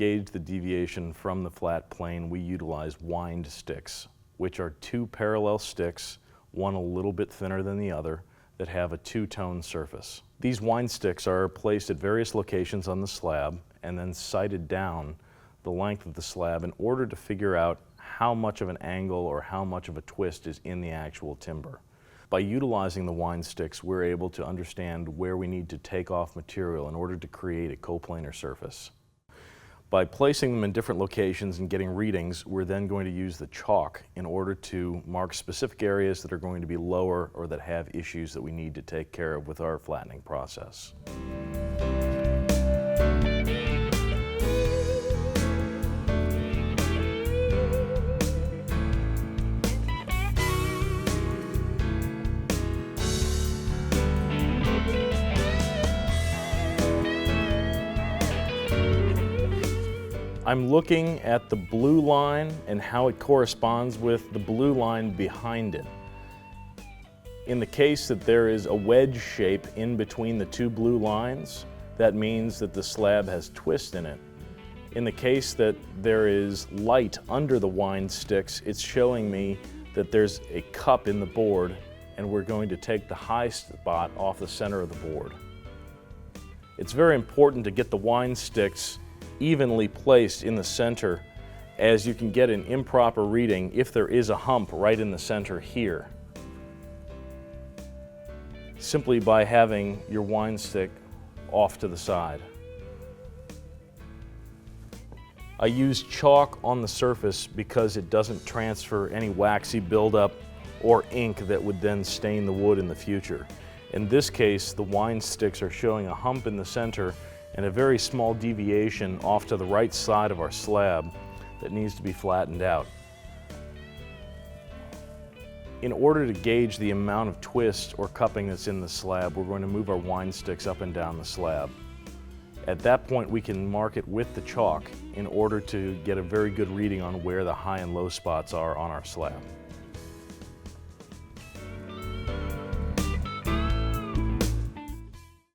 gauge the deviation from the flat plane, we utilize wind sticks, which are two parallel sticks, one a little bit thinner than the other, that have a two-tone surface. These wind sticks are placed at various locations on the slab and then sighted down the length of the slab in order to figure out how much of an angle or how much of a twist is in the actual timber. By utilizing the wind sticks, we're able to understand where we need to take off material in order to create a coplanar surface. By placing them in different locations and getting readings, we're then going to use the chalk in order to mark specific areas that are going to be lower or that have issues that we need to take care of with our flattening process. I'm looking at the blue line and how it corresponds with the blue line behind it. In the case that there is a wedge shape in between the two blue lines, that means that the slab has twist in it. In the case that there is light under the wind sticks, it's showing me that there's a cup in the board, and we're going to take the high spot off the center of the board. It's very important to get the wind sticks evenly placed in the center, as you can get an improper reading if there is a hump right in the center here, simply by having your wind stick off to the side. I use chalk on the surface because it doesn't transfer any waxy buildup or ink that would then stain the wood in the future. In this case, the wind sticks are showing a hump in the center and a very small deviation off to the right side of our slab that needs to be flattened out. In order to gauge the amount of twist or cupping that's in the slab, we're going to move our wind sticks up and down the slab. At that point, we can mark it with the chalk in order to get a very good reading on where the high and low spots are on our slab.